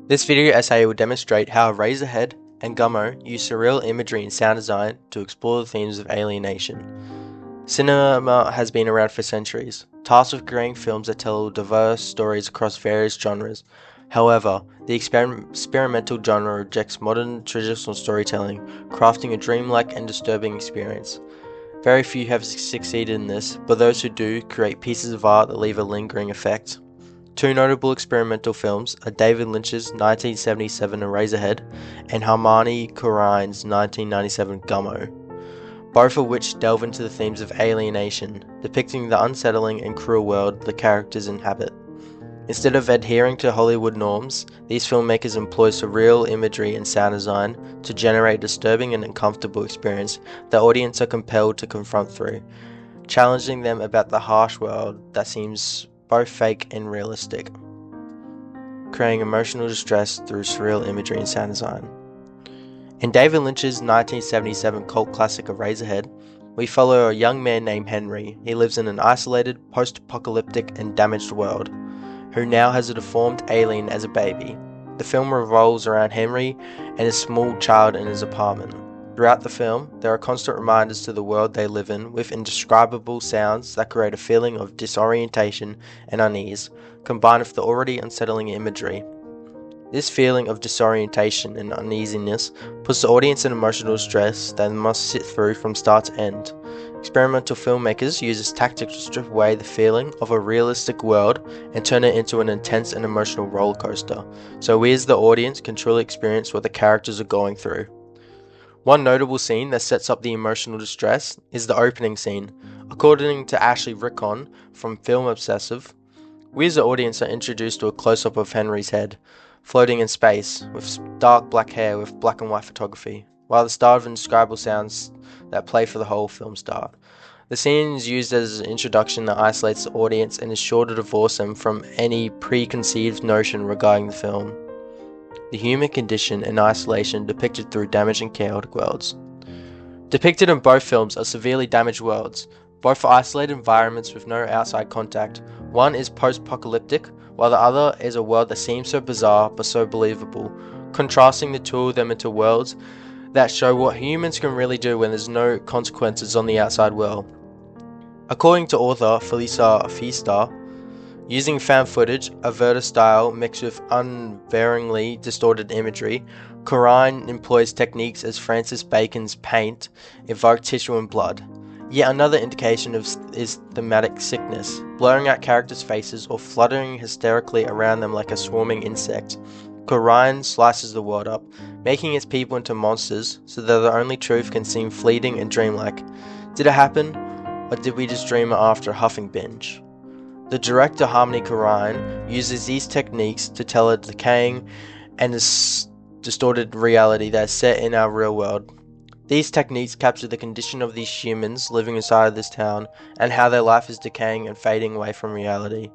This video essay will demonstrate how Eraserhead and Gummo use surreal imagery and sound design to explore the themes of alienation. Cinema has been around for centuries, tasked with creating films that tell diverse stories across various genres. However, the experimental genre rejects modern traditional storytelling, crafting a dreamlike and disturbing experience. Very few have succeeded in this, but those who do create pieces of art that leave a lingering effect. Two notable experimental films are David Lynch's 1977 Eraserhead and Harmony Korine's 1997 Gummo, both of which delve into the themes of alienation, depicting the unsettling and cruel world the characters inhabit. Instead of adhering to Hollywood norms, these filmmakers employ surreal imagery and sound design to generate a disturbing and uncomfortable experience the audience are compelled to confront through, challenging them about the harsh world that seems both fake and realistic, creating emotional distress through surreal imagery and sound design. In David Lynch's 1977 cult classic Eraserhead, we follow a young man named Henry. He lives in an isolated, post-apocalyptic and damaged world, who now has a deformed alien as a baby. The film revolves around Henry and his small child in his apartment. Throughout the film, there are constant reminders to the world they live in, with indescribable sounds that create a feeling of disorientation and unease, combined with the already unsettling imagery. This feeling of disorientation and uneasiness puts the audience in emotional stress that they must sit through from start to end. Experimental filmmakers use this tactic to strip away the feeling of a realistic world and turn it into an intense and emotional roller coaster, so we as the audience can truly experience what the characters are going through. One notable scene that sets up the emotional distress is the opening scene. According to Ashley Rickon from Film Obsessive, we as the audience are introduced to a close-up of Henry's head, floating in space, with dark black hair with black and white photography, while the start of indescribable sounds that play for the whole film start. The scene is used as an introduction that isolates the audience and is sure to divorce them from any preconceived notion regarding the film. The human condition and isolation depicted through damaged and chaotic worlds. Depicted in both films are severely damaged worlds. Both are isolated environments with no outside contact. One is post-apocalyptic, while the other is a world that seems so bizarre but so believable, contrasting the two of them into worlds that show what humans can really do when there's no consequences on the outside world. According to author Felisa Fiesta, using found footage, a Verta style mixed with unvaryingly distorted imagery, Korine employs techniques as Francis Bacon's paint evoke tissue and blood. Yet another indication is thematic sickness, blurring out characters' faces or fluttering hysterically around them like a swarming insect. Korine slices the world up, making its people into monsters so that the only truth can seem fleeting and dreamlike. Did it happen, or did we just dream it after a huffing binge? The director Harmony Korine uses these techniques to tell a decaying and distorted reality that is set in our real world. These techniques capture the condition of these humans living inside of this town and how their life is decaying and fading away from reality.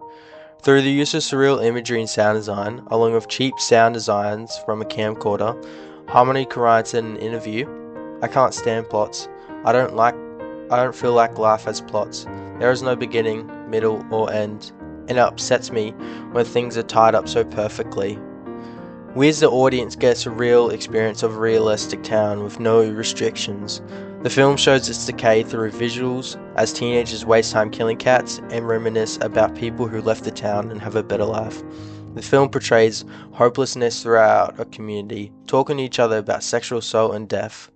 Through the use of surreal imagery and sound design, along with cheap sound designs from a camcorder, Harmony Korine said in an interview, "I can't stand plots. I don't feel like life has plots. There is no beginning, middle, or end, and it upsets me when things are tied up so perfectly." We as the audience get a surreal experience of a realistic town with no restrictions. The film shows its decay through visuals as teenagers waste time killing cats and reminisce about people who left the town and have a better life. The film portrays hopelessness throughout a community, talking to each other about sexual assault and death.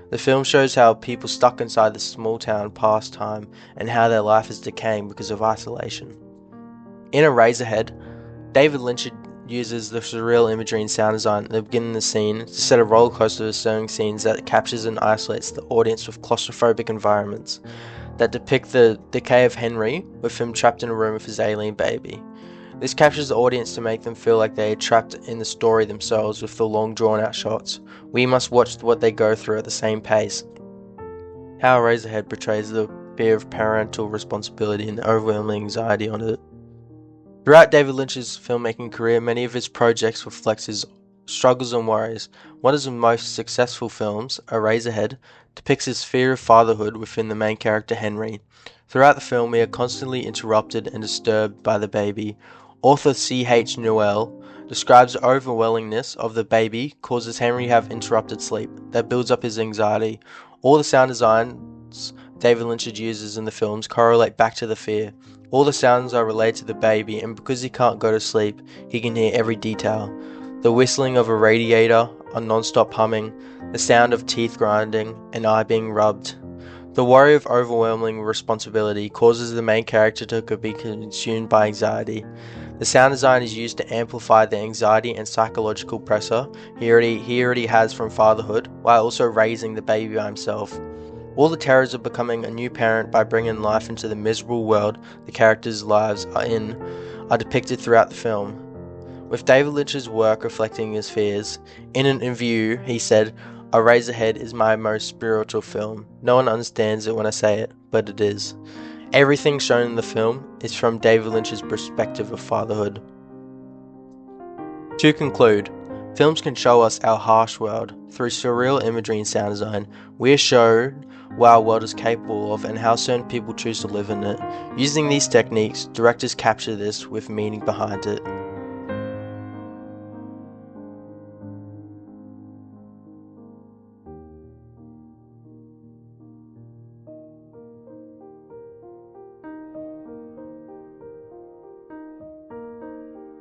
The film shows how people stuck inside the small town pass time and how their life is decaying because of isolation. In Eraserhead, David Lynch uses the surreal imagery and sound design at the beginning of the scene to set a roller coaster of stirring scenes that captures and isolates the audience with claustrophobic environments that depict the decay of Henry, with him trapped in a room with his alien baby. This captures the audience to make them feel like they are trapped in the story themselves with the long drawn out shots. We must watch what they go through at the same pace. How Eraserhead portrays the fear of parental responsibility and the overwhelming anxiety on it. Throughout David Lynch's filmmaking career, many of his projects reflect his struggles and worries. One of his most successful films, Eraserhead, depicts his fear of fatherhood within the main character Henry. Throughout the film, we are constantly interrupted and disturbed by the baby. Author C.H. Newell describes the overwhelmingness of the baby causes Henry to have interrupted sleep that builds up his anxiety. All the sound designs David Lynch uses in the films correlate back to the fear. All the sounds are related to the baby, and because he can't go to sleep, he can hear every detail. The whistling of a radiator, a non-stop humming, the sound of teeth grinding, an eye being rubbed. The worry of overwhelming responsibility causes the main character to be consumed by anxiety. The sound design is used to amplify the anxiety and psychological pressure he already has from fatherhood, while also raising the baby by himself. All the terrors of becoming a new parent by bringing life into the miserable world the characters' lives are in are depicted throughout the film. With David Lynch's work reflecting his fears, in an interview he said, "Eraserhead is my most spiritual film. No one understands it when I say it, but it is." Everything shown in the film is from David Lynch's perspective of fatherhood. To conclude, films can show us our harsh world. Through surreal imagery and sound design, we are shown what our world is capable of and how certain people choose to live in it. Using these techniques, directors capture this with meaning behind it.